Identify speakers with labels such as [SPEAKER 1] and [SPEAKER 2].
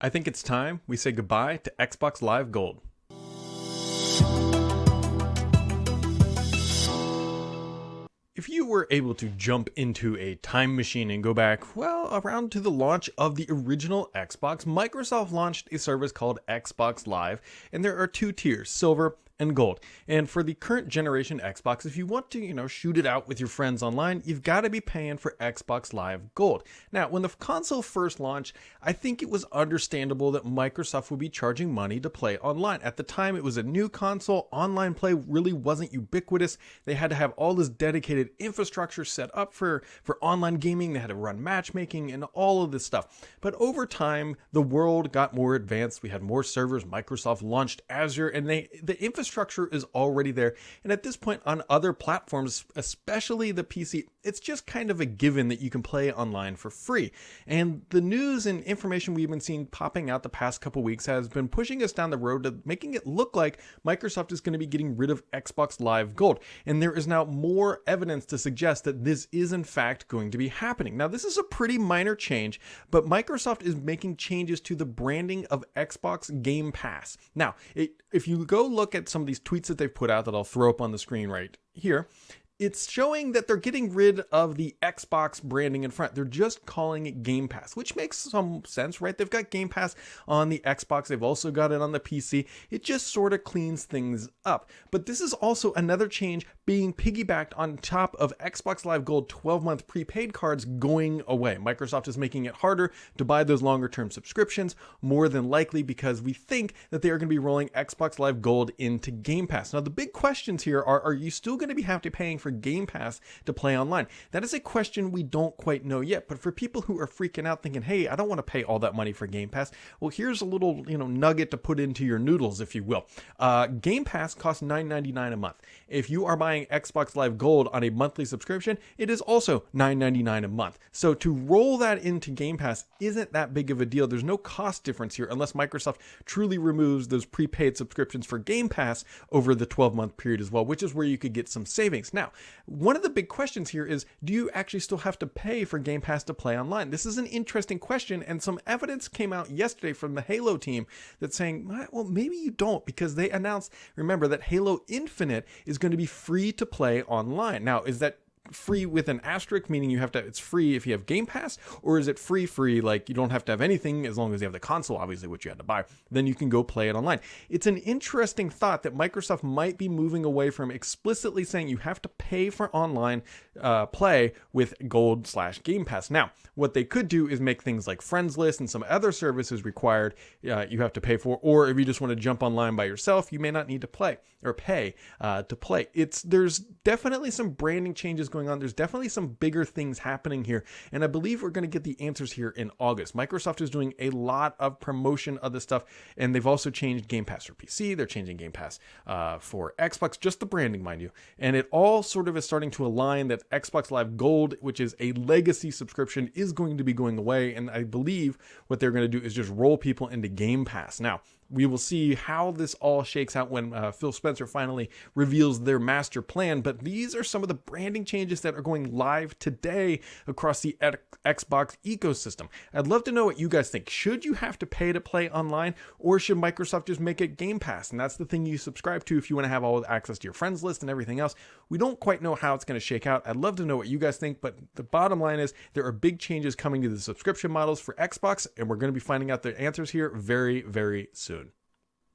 [SPEAKER 1] I think it's time we say goodbye to Xbox Live Gold. If you were able to jump into a time machine and go back, well, around to the launch of the original Xbox, Microsoft launched a service called Xbox Live, and there are two tiers, silver and gold. And for the current generation Xbox, if you want to, shoot it out with your friends online, you've got to be paying for Xbox Live Gold. Now, when the console first launched, I think it was understandable that Microsoft would be charging money to play online. At the time, it was a new console. Online play really wasn't ubiquitous. They had to have all this dedicated infrastructure set up for online gaming. They had to run matchmaking and all of this stuff. But over time, the world got more advanced. We had more servers. Microsoft launched Azure, and the infrastructure is already there. And at this point on other platforms, especially the PC, it's just kind of a given that you can play online for free. And the news and information we've been seeing popping out the past couple weeks has been pushing us down the road to making it look like Microsoft is going to be getting rid of Xbox Live Gold. And there is now more evidence to suggest that this is in fact going to be happening. Now, this is a pretty minor change, but Microsoft is making changes to the branding of Xbox Game Pass. Now, if you go look at some of these tweets that they've put out that I'll throw up on the screen right here, it's showing that they're getting rid of the Xbox branding in front. They're just calling it Game Pass, which makes some sense, right? They've got Game Pass on the Xbox. They've also got it on the PC. It just sort of cleans things up. But this is also another change being piggybacked on top of Xbox Live Gold 12-month prepaid cards going away. Microsoft is making it harder to buy those longer-term subscriptions, more than likely because we think that they are going to be rolling Xbox Live Gold into Game Pass. Now, the big questions here are you still going to be paying for Game Pass to play online? That is a question we don't quite know yet, but for people who are freaking out thinking, hey, I don't want to pay all that money for Game Pass, well, here's a little nugget to put into your noodles, if you will. Game Pass costs $9.99 a month. If you are buying Xbox Live Gold on a monthly subscription, it is also $9.99 a month. So to roll that into Game Pass isn't that big of a deal. There's no cost difference here unless Microsoft truly removes those prepaid subscriptions for Game Pass over the 12-month period as well, which is where you could get some savings. Now, one of the big questions here is, do you actually still have to pay for Game Pass to play online? This is an interesting question, and some evidence came out yesterday from the Halo team that's saying, well, maybe you don't, because they announced, remember, that Halo Infinite is going to be free to play online. Now, is that free with an asterisk, meaning it's free if you have Game Pass, or is it free like you don't have to have anything as long as you have the console, obviously, which you had to buy, then you can go play it online. It's an interesting thought that Microsoft might be moving away from explicitly saying you have to pay for online play with Gold/Game Pass. Now, what they could do is make things like Friends List and some other services required you have to pay for, or if you just want to jump online by yourself, you may not need to pay to play. There's definitely some branding changes going on. There's definitely some bigger things happening here, and I believe we're going to get the answers here in August. Microsoft is doing a lot of promotion of this stuff, and they've also changed Game Pass for PC. They're changing Game Pass for Xbox, just the branding, mind you, and it all sort of is starting to align that Xbox Live Gold, which is a legacy subscription, is going to be going away, and I believe what they're going to do is just roll people into Game Pass. Now, we will see how this all shakes out when Phil Spencer finally reveals their master plan, but these are some of the branding changes that are going live today across the Xbox ecosystem. I'd love to know what you guys think. Should you have to pay to play online, or should Microsoft just make it Game Pass? And that's the thing you subscribe to if you want to have all access to your friends list and everything else. We don't quite know how it's going to shake out. I'd love to know what you guys think, but the bottom line is there are big changes coming to the subscription models for Xbox, and we're going to be finding out the answers here very, very soon.